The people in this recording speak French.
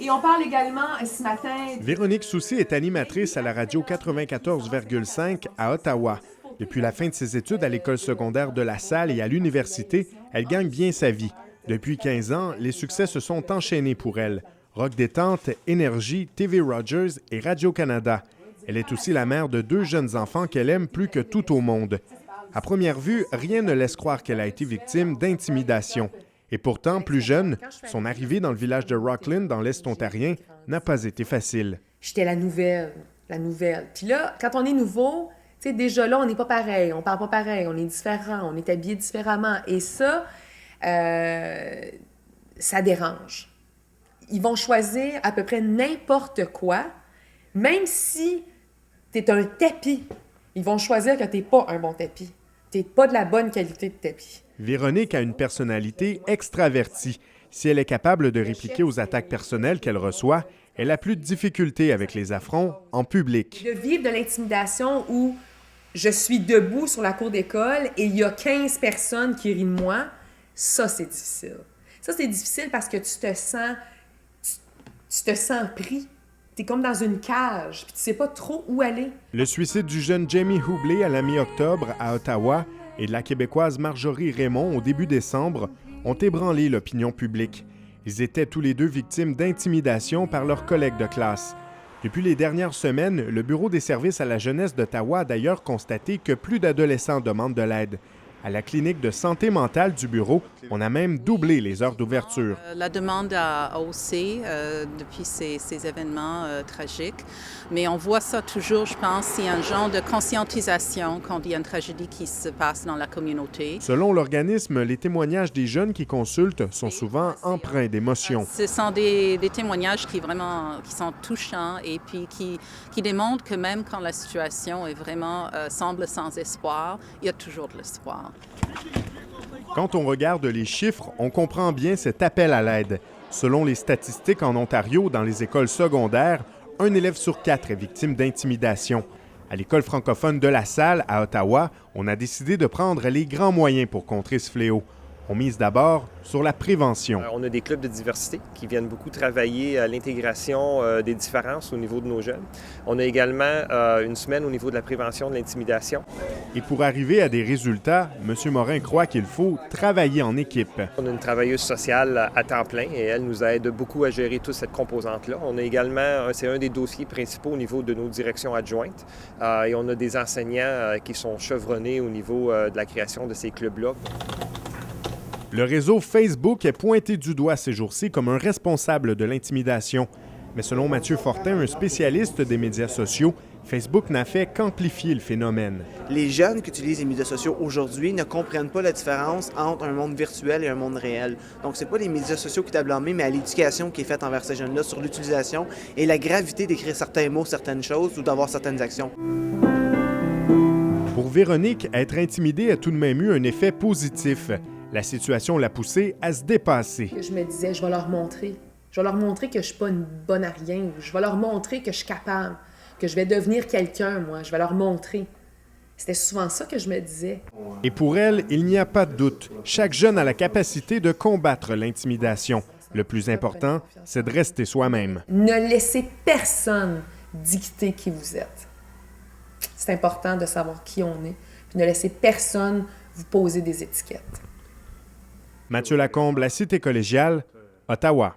Et on parle également ce matin... Véronique Soucy est animatrice à la radio 94,5 à Ottawa. Depuis la fin de ses études à l'école secondaire de La Salle et à l'université, elle gagne bien sa vie. Depuis 15 ans, les succès se sont enchaînés pour elle. Rock Détente, Énergie, TV Rogers et Radio-Canada. Elle est aussi la mère de 2 jeunes enfants qu'elle aime plus que tout au monde. À première vue, rien ne laisse croire qu'elle a été victime d'intimidation. Et pourtant, plus jeune, son arrivée dans le village de Rockland, dans l'Est ontarien, n'a pas été facile. J'étais la nouvelle. Puis là, quand on est nouveau, tu sais, déjà là, on n'est pas pareil, on parle pas pareil, on est différent, on est habillé différemment. Et ça, ça dérange. Ils vont choisir à peu près n'importe quoi, même si tu es un tapis. Ils vont choisir que tu n'es pas un bon tapis. Tu n'es pas de la bonne qualité de tapis. Véronique a une personnalité extravertie. Si elle est capable de répliquer aux attaques personnelles qu'elle reçoit, elle a plus de difficultés avec les affronts en public. De vivre de l'intimidation où je suis debout sur la cour d'école et il y a 15 personnes qui rient de moi, ça, c'est difficile. Ça, c'est difficile parce que tu te sens pris. Tu es comme dans une cage, puis tu sais pas trop où aller. Le suicide du jeune Jamie Houbley à la mi-octobre à Ottawa et de la Québécoise Marjorie Raymond au début décembre ont ébranlé l'opinion publique. Ils étaient tous les deux victimes d'intimidation par leurs collègues de classe. Depuis les dernières semaines, le Bureau des services à la jeunesse d'Ottawa a d'ailleurs constaté que plus d'adolescents demandent de l'aide. À la clinique de santé mentale du bureau, on a même doublé les heures d'ouverture. La demande a haussé depuis ces événements tragiques, mais on voit ça toujours, je pense, il y a un genre de conscientisation quand il y a une tragédie qui se passe dans la communauté. Selon l'organisme, les témoignages des jeunes qui consultent sont souvent empreints d'émotion. Ce sont des témoignages qui sont touchants et puis qui démontrent que même quand la situation est vraiment semble sans espoir, il y a toujours de l'espoir. Quand on regarde les chiffres, on comprend bien cet appel à l'aide. Selon les statistiques en Ontario, dans les écoles secondaires, 1 élève sur 4 est victime d'intimidation. À l'école francophone de La Salle, à Ottawa, on a décidé de prendre les grands moyens pour contrer ce fléau. On mise d'abord sur la prévention. On a des clubs de diversité qui viennent beaucoup travailler à l'intégration des différences au niveau de nos jeunes. On a également une semaine au niveau de la prévention de l'intimidation. Et pour arriver à des résultats, M. Morin croit qu'il faut travailler en équipe. On a une travailleuse sociale à temps plein et elle nous aide beaucoup à gérer toute cette composante-là. On a également, c'est un des dossiers principaux au niveau de nos directions adjointes et on a des enseignants qui sont chevronnés au niveau de la création de ces clubs-là. Le réseau Facebook est pointé du doigt ces jours-ci comme un responsable de l'intimidation. Mais selon Mathieu Fortin, un spécialiste des médias sociaux, Facebook n'a fait qu'amplifier le phénomène. Les jeunes qui utilisent les médias sociaux aujourd'hui ne comprennent pas la différence entre un monde virtuel et un monde réel. Donc, c'est pas les médias sociaux qui doivent blâmer, mais à l'éducation qui est faite envers ces jeunes-là sur l'utilisation et la gravité d'écrire certains mots, certaines choses ou d'avoir certaines actions. Pour Véronique, être intimidée a tout de même eu un effet positif. La situation l'a poussée à se dépasser. Je me disais, je vais leur montrer. Je vais leur montrer que je suis pas une bonne à rien. Je vais leur montrer que je suis capable, que je vais devenir quelqu'un, moi. Je vais leur montrer. C'était souvent ça que je me disais. Et pour elle, il n'y a pas de doute. Chaque jeune a la capacité de combattre l'intimidation. Le plus important, c'est de rester soi-même. Ne laissez personne dicter qui vous êtes. C'est important de savoir qui on est. Puis ne laissez personne vous poser des étiquettes. Mathieu Lacombe, La Cité collégiale, Ottawa.